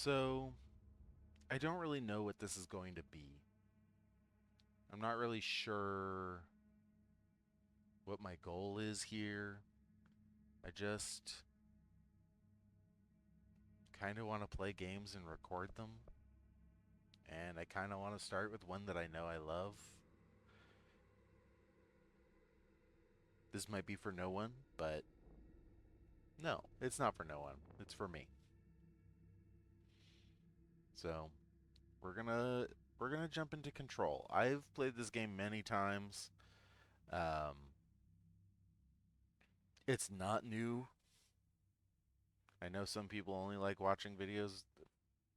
So, I don't really know what this is going to be. I'm not really sure what my goal is here. I just kind of want to play games and record them. And I kind of want to start with one that I know I love. This might be for no one, but no, it's not for no one. It's for me. So, we're gonna we're gonna jump into Control. I've played this game many times. Um, it's not new. I know some people only like watching videos,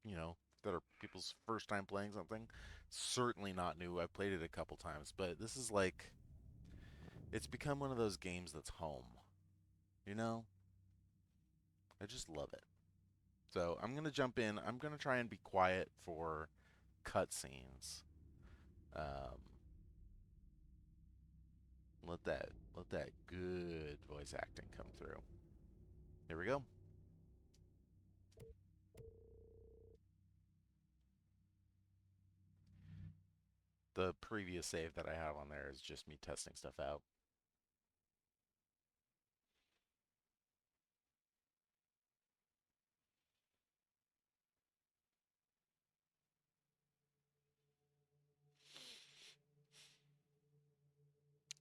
that are people's first time playing something. Certainly not new. I've played it a couple times, but this is like it's become one of those games that's home. You know? I just love it. So I'm gonna jump in. I'm gonna try and be quiet for cutscenes. Um, let that good voice acting come through. Here we go. The previous save that I have on there is just me testing stuff out.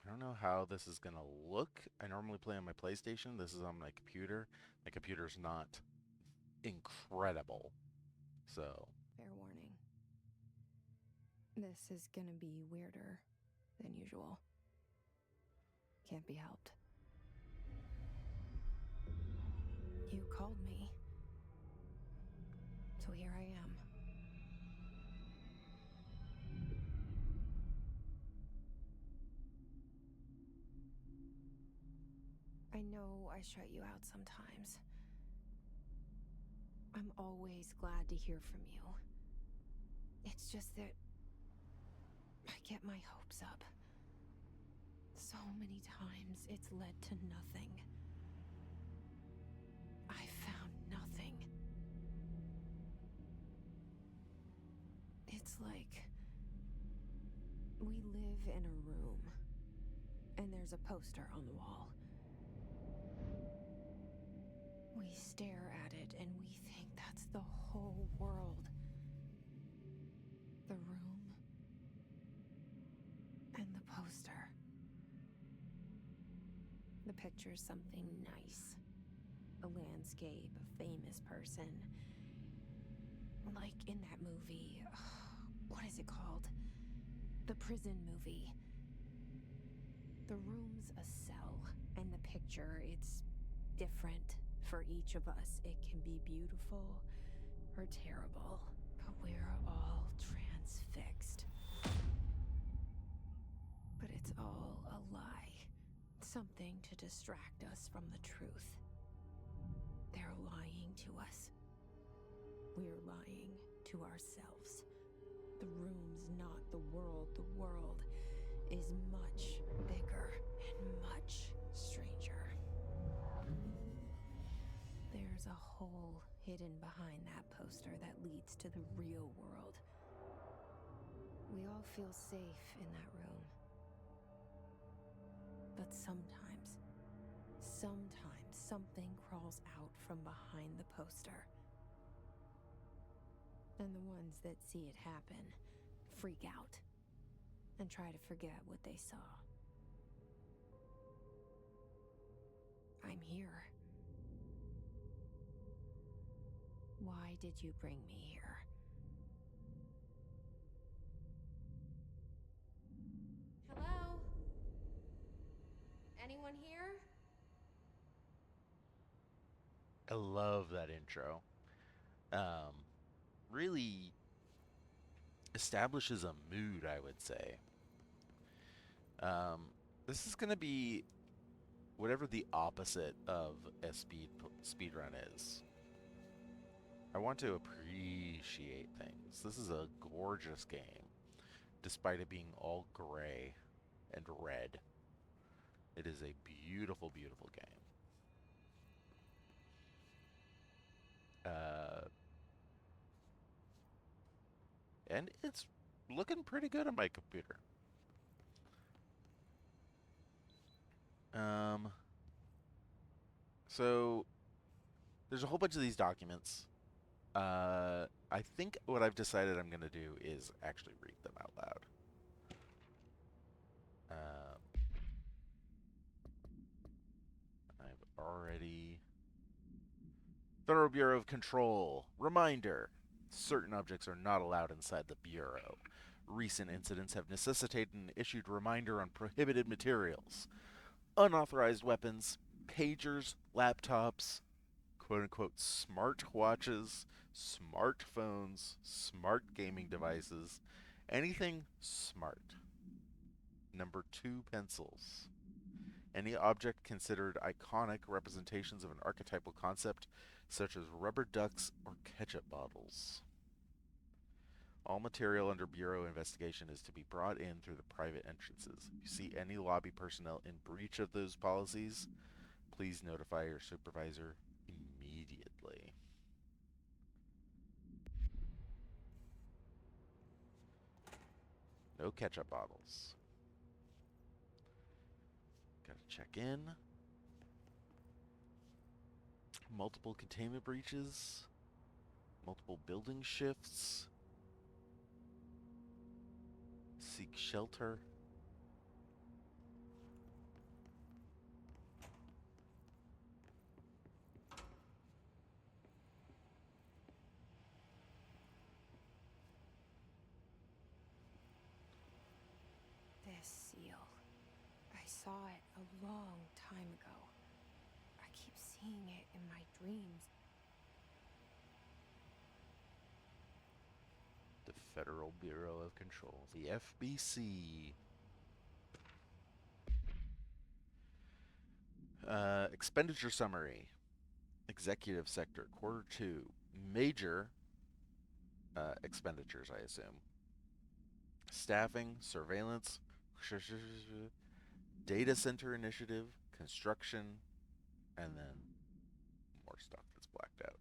I don't know how this is gonna look. I normally play on my PlayStation. This is on my computer. My computer's not incredible. So, Fair warning. This is gonna be weirder than usual. Can't be helped. You called me. So here I am. I know I shut you out sometimes. I'm always glad to hear from you. It's just that I get my hopes up. So many times it's led to nothing. I found nothing. It's like we live in a room, and there's a poster on the wall. We stare at it and we think that's the whole world. The room and the poster. The picture's something nice. A landscape, a famous person. Like in that movie, what is it called? The prison movie. The room's a cell, and the picture, it's different for each of us. It can be beautiful or terrible, but we're all transfixed. But it's all a lie. Something to distract us from the truth. They're lying to us. We're lying to ourselves. The room's not the world. The world is much bigger and much stranger. There's a hole hidden behind that poster that leads to the real world. We all feel safe in that room. But sometimes something crawls out from behind the poster. And the ones that see it happen freak out and try to forget what they saw. I'm here. Why did you bring me here? Hello? Anyone here? I love that intro. Um, really establishes a mood, I would say. Um, this is gonna be whatever the opposite of a speed run is. I want to appreciate things. This is a gorgeous game, despite it being all gray and red. It is a beautiful, beautiful game. And it's looking pretty good on my computer. So there's a whole bunch of these documents. I think what I've decided I'm going to do is actually read them out loud. I've already... Federal Bureau of Control. Reminder. Certain objects are not allowed inside the Bureau. Recent incidents have necessitated an issued reminder on prohibited materials. Unauthorized weapons, pagers, laptops, quote-unquote smart watches, smartphones, smart gaming devices, anything smart. Number 2, pencils. Any object considered iconic representations of an archetypal concept, such as rubber ducks or ketchup bottles. All material under Bureau investigation is to be brought in through the private entrances. If you see any lobby personnel in breach of those policies, please notify your supervisor immediately. No ketchup bottles. Gotta check in. Multiple containment breaches. Multiple building shifts. Seek shelter. This seal. I saw it a long time ago. I keep seeing it in my dreams. The Federal Bureau of Control. The FBC. Expenditure summary. Executive sector, quarter 2. Major expenditures, I assume. Staffing, surveillance, data center initiative, construction, and then more stuff that's blacked out.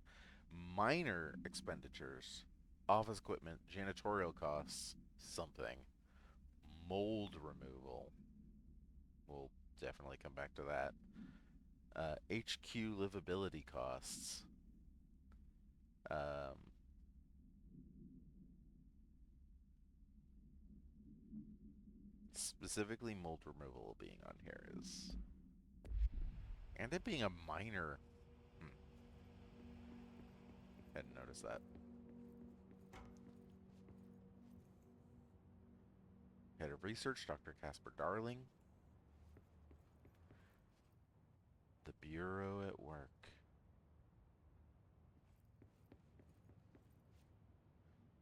Minor expenditures, office equipment, janitorial costs, something. Mold removal. We'll definitely come back to that. HQ livability costs. Specifically mold removal being on here is... And it being a minor... Hadn't noticed that. Head of Research, Dr. Casper Darling. The Bureau at work.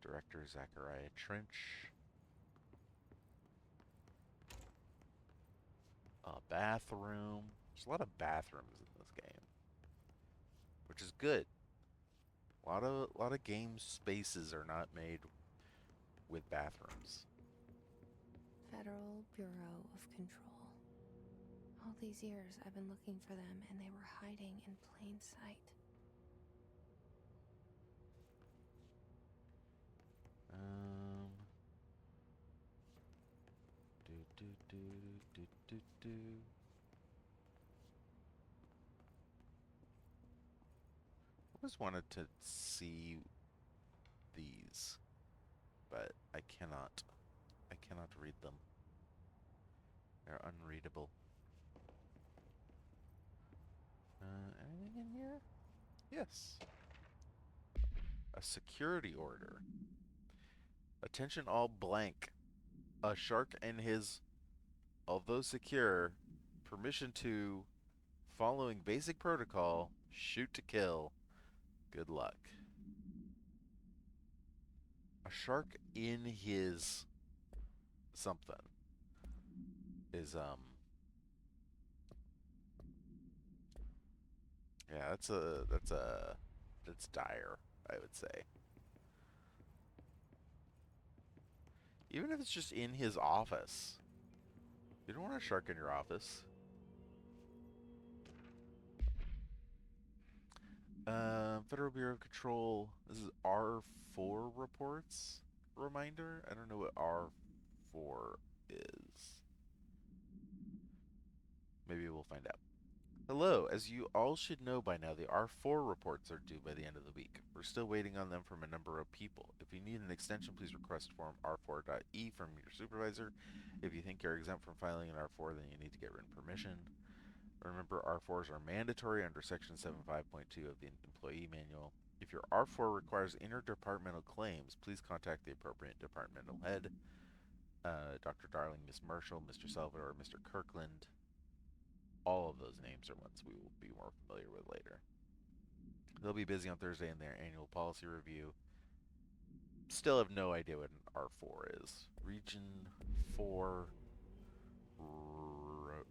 Director Zachariah Trench. A bathroom. There's a lot of bathrooms in this game, which is good. A lot of game spaces are not made with bathrooms. Federal Bureau of Control. All these years I've been looking for them and they were hiding in plain sight. I always wanted to see these, but I cannot. I cannot read them. They're unreadable. Anything in here? Yes. A security order. Attention all blank. A shark and his, although secure, permission to, following basic protocol, shoot to kill. Good luck. A shark in his something is yeah, that's dire, I would say. Even if it's just in his office. You don't want a shark in your office. Federal Bureau of Control. This is R4 reports. reminder. I don't know what R4 is. Maybe we'll find out. Hello, as you all should know by now, the R4 reports are due by the end of the week. We're still waiting on them from a number of people. If you need an extension, please request form R4.E from your supervisor. If you think you're exempt from filing an R4, then you need to get written permission. Remember, R4s are mandatory under Section 7.5.2 of the Employee Manual. If your R4 requires interdepartmental claims, please contact the appropriate departmental head. Dr. Darling, Miss Marshall, Mr. Salvador, Mr. Kirkland. All of those names are ones we will be more familiar with later. They'll be busy on Thursday in their annual policy review. Still have no idea what an R4 is. Region 4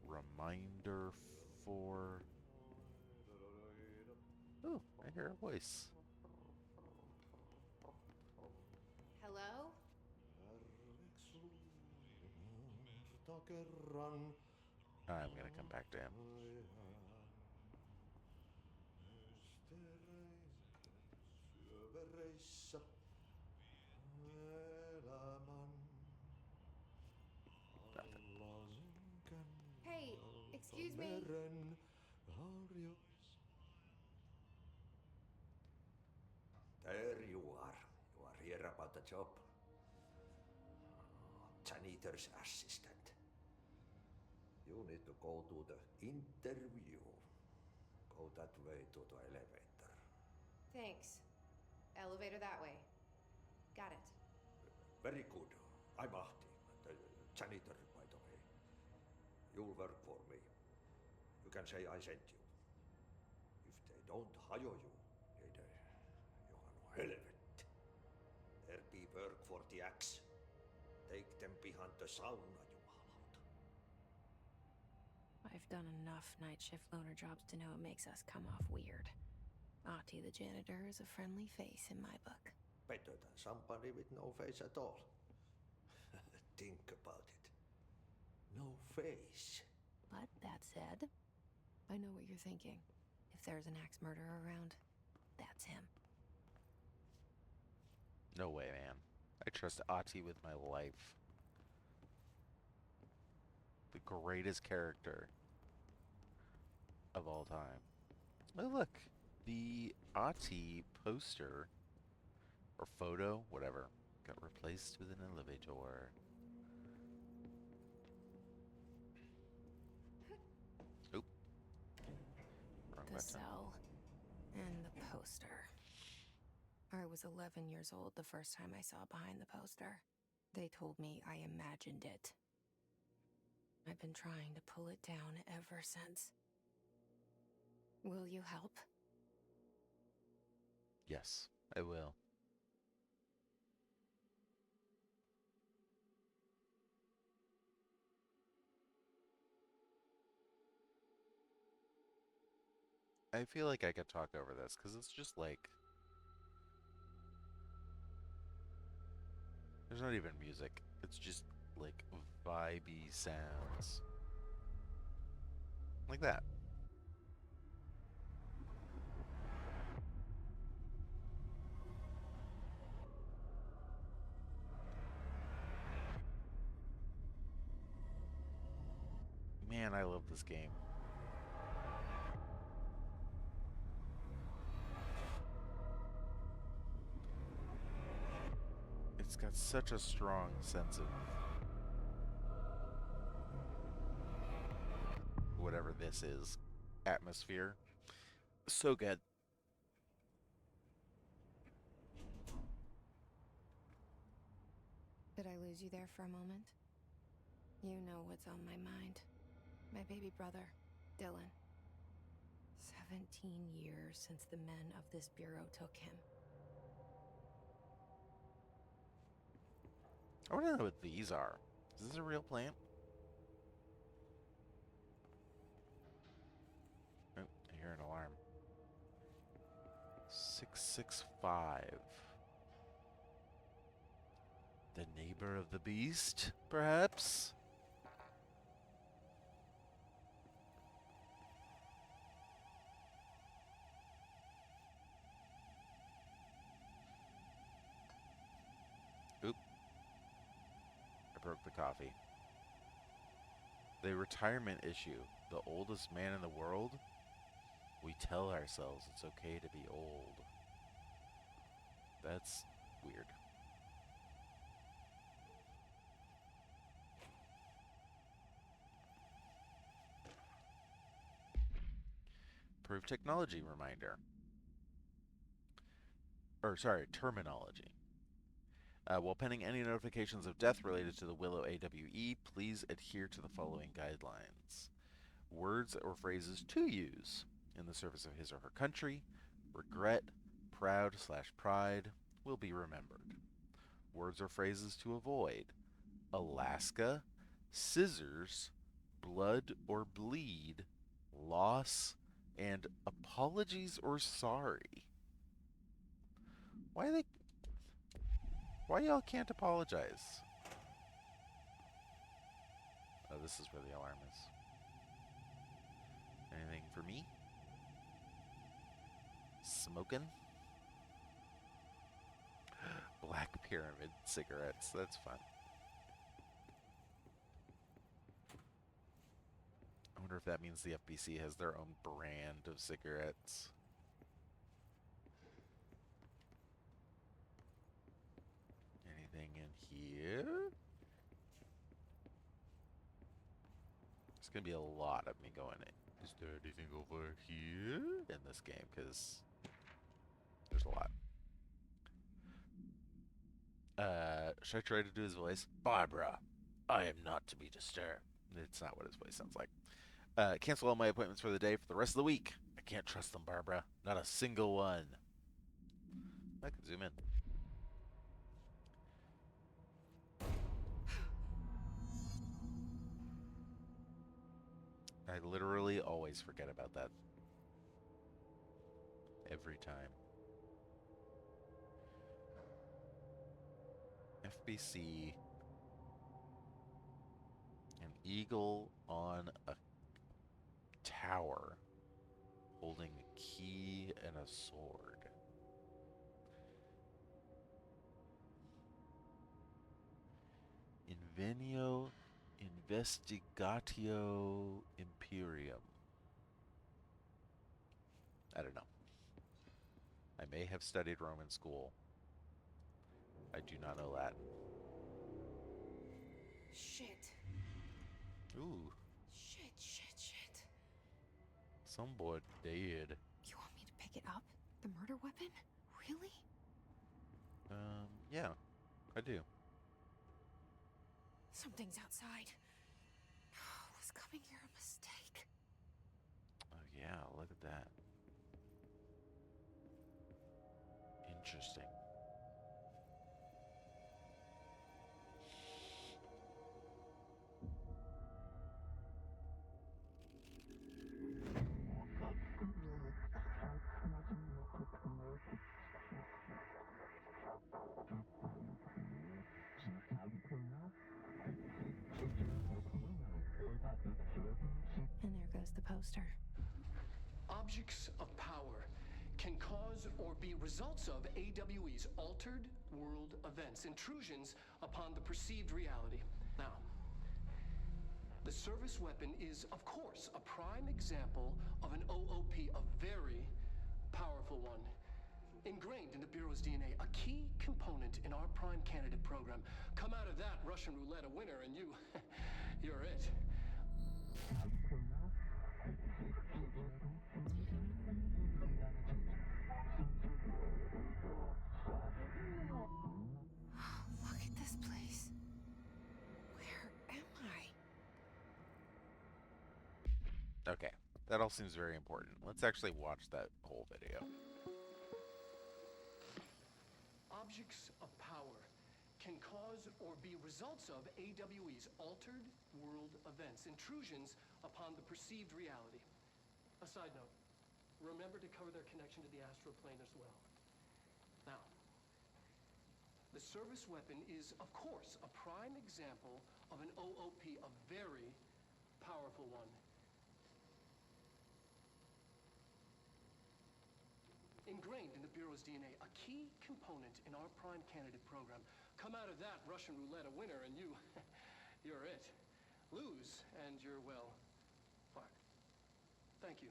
reminder 4. Ooh, I hear a voice. Hello? I'm gonna come back to him. Nothing. Hey, excuse me. There you are. You are here about the job. Janitor's assistant. You need to go to the interview. Go that way to the elevator. Thanks. Elevator that way. Got it. Very good. I'm Ahti, the janitor, by the way. You'll work for me. You can say I sent you. If they don't hire you, niin Johan helvet. There be work for the axe. Take them behind the sauna, jumalauta. I've done enough night shift loner jobs to know it makes us come off weird. Ahti the janitor is a friendly face in my book. Better than somebody with no face at all. Think about it. No face. But that said, I know what you're thinking. If there's an axe murderer around, that's him. No way, man. I trust Ahti with my life. The greatest character of all time. Oh, look. The Ahti poster, or photo, whatever, got replaced with an elevator. Oop. Wrong The button. cell and the poster. I was 11 years old the first time I saw behind the poster. They told me I imagined it. I've been trying to pull it down ever since. Will you help? Yes, I will. I feel like I could talk over this because it's just like there's not even music. It's just like vibey sounds. Like that. Man, I love this game. It's got such a strong sense of whatever this is, atmosphere. So good. Did I lose you there for a moment? You know what's on my mind. My baby brother, Dylan. 17 years since the men of this bureau took him. I want to know what these are. Is this a real plant? Oh, I hear an alarm. 665. The neighbor of the beast, perhaps? Oop. the coffee. The retirement issue. The oldest man in the world? We tell ourselves it's okay to be old. That's weird. Improved technology reminder. Terminology. While pending any notifications of death related to the Willow AWE, please adhere to the following guidelines. Words or phrases to use in the service of his or her country, regret, proud/pride, will be remembered. Words or phrases to avoid: Alaska, scissors, blood or bleed, loss, and apologies or sorry. Why y'all can't apologize? Oh, this is where the alarm is. Anything for me? Smoking? Black Pyramid cigarettes. That's fun. I wonder if that means the FBC has their own brand of cigarettes. Anything in here? It's going to be a lot of me going in. Is there anything over here in this game? Because there's a lot. Should I try to do his voice? Barbara, I am not to be disturbed. It's not what his voice sounds like. Cancel all my appointments for the day for the rest of the week. I can't trust them, Barbara. Not a single one. I can zoom in. I literally always forget about that. Every time. FBC. An eagle on a tower holding a key and a sword. Invenio Investigatio Imperium. I don't know. I may have studied Roman school. I do not know Latin. Shit. Ooh. Shit. Some boy dead. You want me to pick it up? The murder weapon? Really? Yeah. I do. Something's outside. Was coming here a mistake? Oh yeah, look at that. Interesting. And there goes the poster. Objects of power can cause or be results of AWE's altered world events, intrusions upon the perceived reality. Now, the service weapon is, of course, a prime example of an OOP, a very powerful one. Ingrained in the Bureau's DNA, a key component in our prime candidate program. Come out of that Russian roulette a winner and you're it. Look at this place. Where am I? Okay. That all seems very important. Let's actually watch that whole video. Objects of power can cause or be results of AWE's altered world events, intrusions upon the perceived reality. A side note, remember to cover their connection to the astral plane as well. Now, the service weapon is, of course, a prime example of an OOP, a very powerful one. Ingrained in the Bureau's DNA, a key component in our prime candidate program. Come out of that Russian roulette a winner and You're it. Lose, and you're, well, fired. Thank you.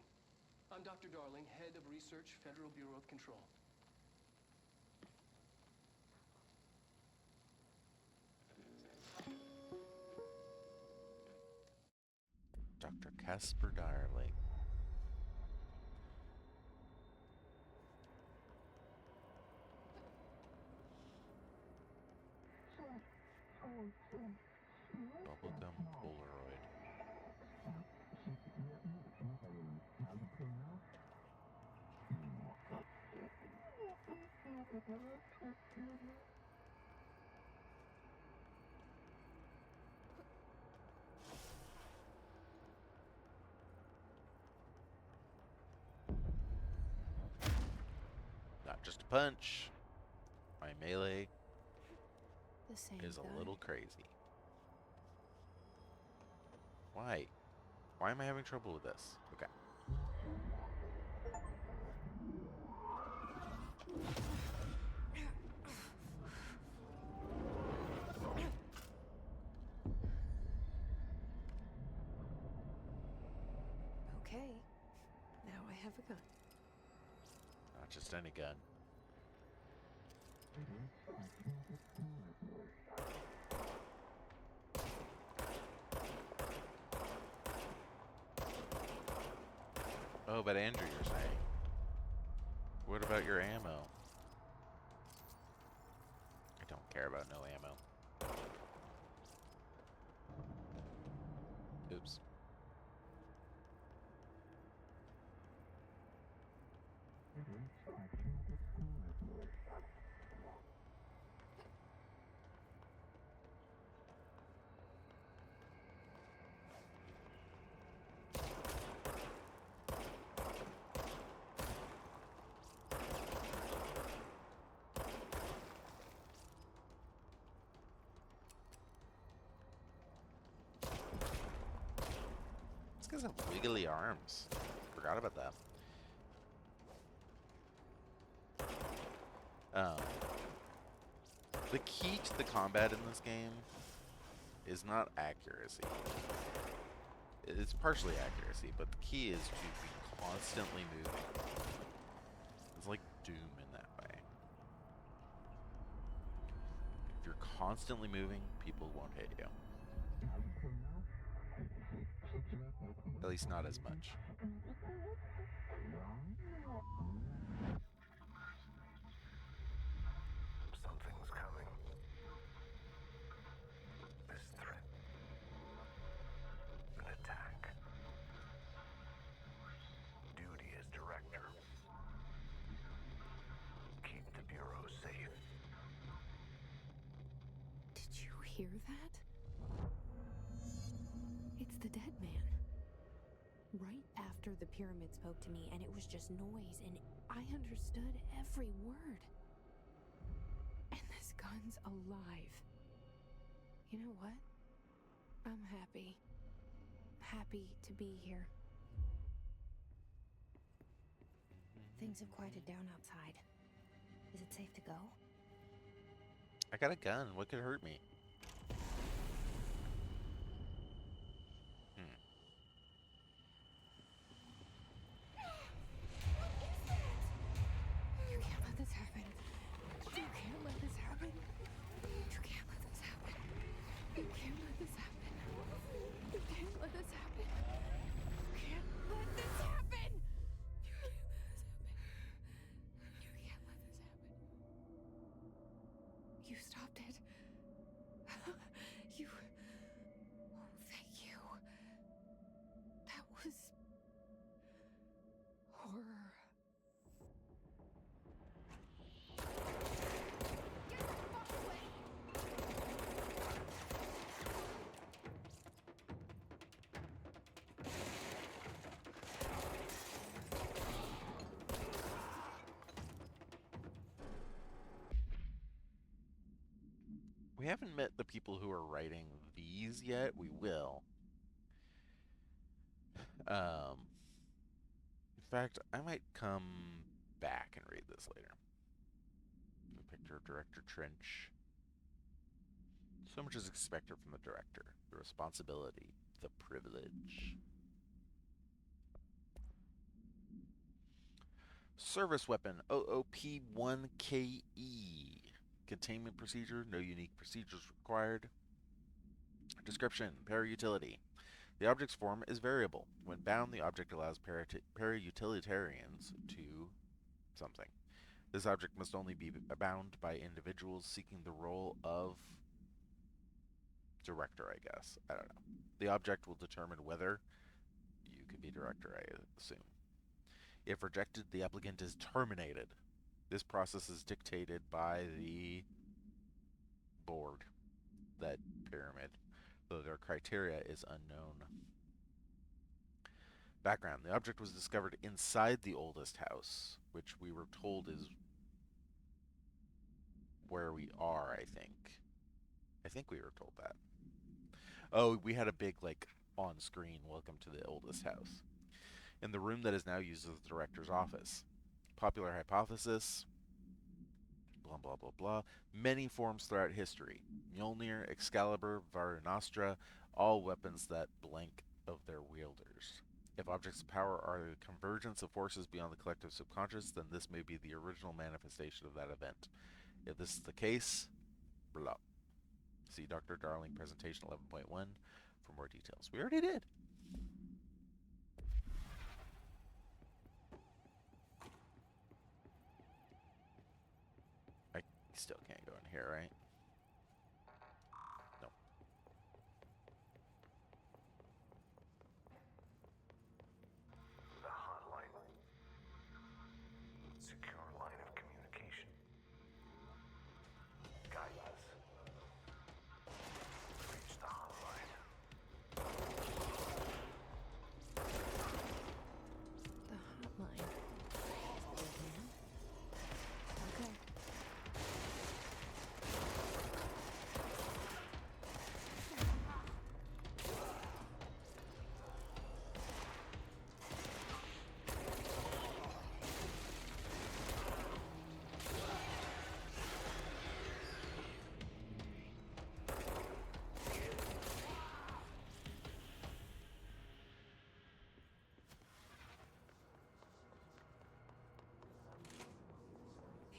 I'm Dr. Darling, Head of Research, Federal Bureau of Control. Dr. Casper Darling. Bubblegum Polaroid. Not just a punch. My melee The same is guy. a little crazy. Why? Why am I having trouble with this? Okay. Okay. Now I have a gun. Not just any gun. Oh, but Andrew, you're saying. What about your ammo? I don't care about no ammo. Oops. These guys have wiggly arms. Forgot about that. The key to the combat in this game is not accuracy. It's partially accuracy, but the key is to be constantly moving. It's like Doom in that way. If you're constantly moving, people won't hit you. At least not as much. Something's coming. This threat. An attack. Duty as director. Keep the Bureau safe. Did you hear that? It's the dead man. Right after the pyramid spoke to me, and it was just noise, and I understood every word. And this gun's alive. You know what? I'm happy. Happy to be here. Things have quieted down outside. Is it safe to go? I got a gun. What could hurt me? You can't let this happen. You can't let this happen. You can't let this happen. You can't let this happen. You can't let this happen. You can't let this happen. You can't let this happen. You can't let this happen. You stopped it. You. Oh, thank you. That was horror. Get the fuck away! We haven't met the people who are writing these yet. We will. In fact, I might come back and read this later. The picture of Director Trench. So much is expected from the director. The responsibility, the privilege. Service weapon OOP-1KE. Containment procedure, no unique procedures required. Description, para-utility. The object's form is variable. When bound, the object allows para-utilitarians to something. This object must only be bound by individuals seeking the role of director, I guess. I don't know. The object will determine whether you can be director, I assume. If rejected, the applicant is terminated. This process is dictated by the board, that pyramid, though their criteria is unknown. Background. The object was discovered inside the oldest house, which we were told is where we are, I think. I think we were told that. Oh, we had a big, like, on-screen welcome to the oldest house. In the room that is now used as the director's office. Popular hypothesis, blah, blah, blah, blah. Many forms throughout history. Mjolnir, Excalibur, Varunastra, all weapons that blank of their wielders. If objects of power are the convergence of forces beyond the collective subconscious, then this may be the original manifestation of that event. If this is the case, blah. See Dr. Darling presentation 11.1 for more details. We already did. I still can't go in here, right? No. The hotline. Secure line of communication. Guidance. Reach the hotline. The hotline. Okay.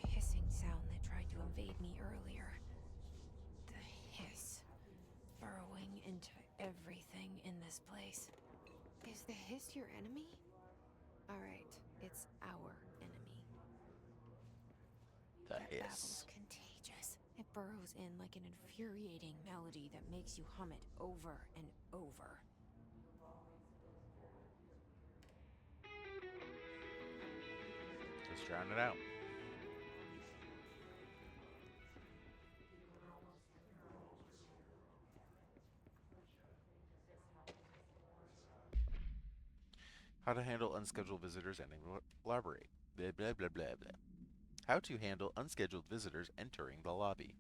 The hissing sound that tried to invade me earlier. The hiss. Burrowing into everything in this place. Is the hiss your enemy? Alright, it's our enemy. The That hiss. babble's contagious. It burrows in like an infuriating melody that makes you hum it over and over. Just drown it out. How to handle unscheduled visitors and elaborate. Blah, blah, blah, blah, blah. How to handle unscheduled visitors entering the lobby.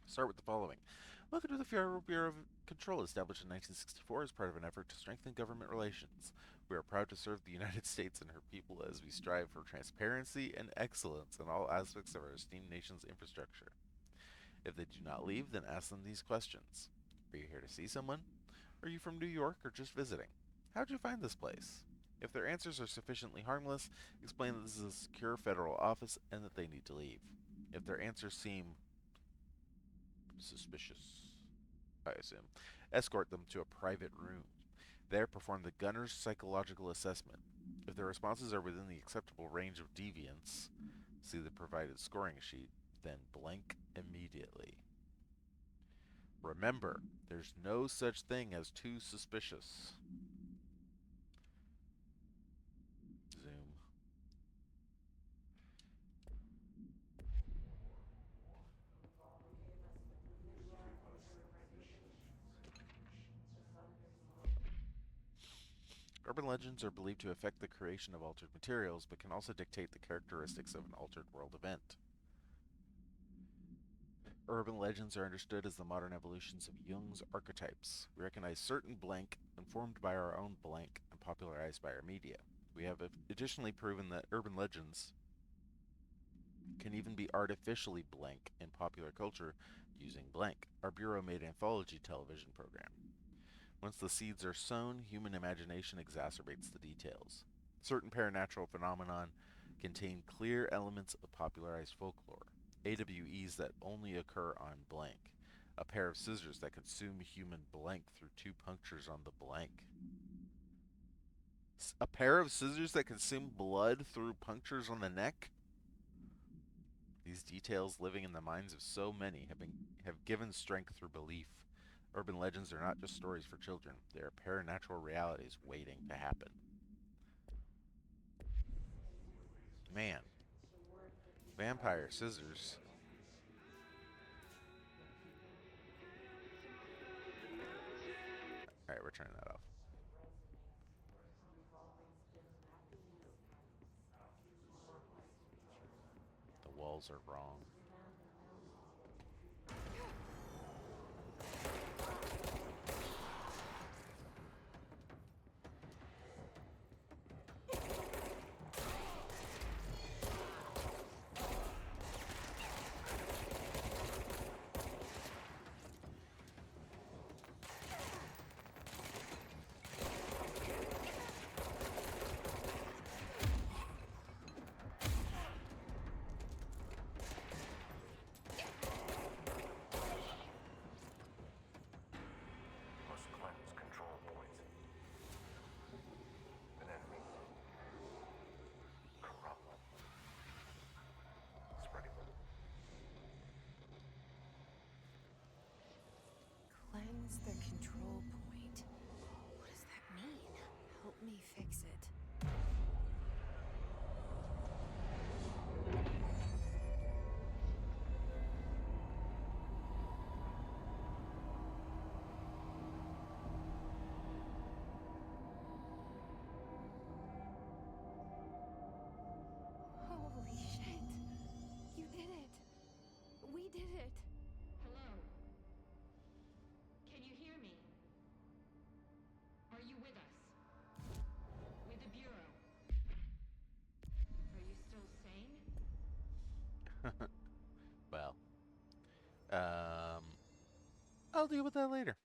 Start with the following. Welcome to the Federal Bureau of Control, established in 1964 as part of an effort to strengthen government relations. We are proud to serve the United States and her people as we strive for transparency and excellence in all aspects of our esteemed nation's infrastructure. If they do not leave, then ask them these questions. Are you here to see someone? Are you from New York or just visiting? How'd you find this place? If their answers are sufficiently harmless, explain that this is a secure federal office and that they need to leave. If their answers seem suspicious, I assume, escort them to a private room. There, perform the gunner's psychological assessment. If their responses are within the acceptable range of deviance, see the provided scoring sheet, then blank immediately. Remember, there's no such thing as too suspicious. Zoom. Urban legends are believed to affect the creation of altered materials, but can also dictate the characteristics of an altered world event. Urban legends are understood as the modern evolutions of Jung's archetypes. We recognize certain blank, informed by our own blank, and popularized by our media. We have additionally proven that urban legends can even be artificially blank in popular culture using Blank, our Bureau-made anthology television program. Once the seeds are sown, human imagination exacerbates the details. Certain paranatural phenomenon contain clear elements of popularized folklore. AWEs that only occur on Blank. A pair of scissors that consume human blank through 2 punctures on the blank. A pair of scissors that consume blood through punctures on the neck? These details living in the minds of so many have given strength through belief. Urban legends are not just stories for children. They are paranatural realities waiting to happen. Man. Vampire scissors. Alright, we're turning that off. The walls are wrong. Must cleanse control points. An enemy. Corrupt. Spreading. Cleanse the control point. What does that mean? Help me fix it. Holy shit. You did it. We did it. Hello? Can you hear me? Are you with us? With the Bureau? Are you still sane? Well, I'll deal with that later.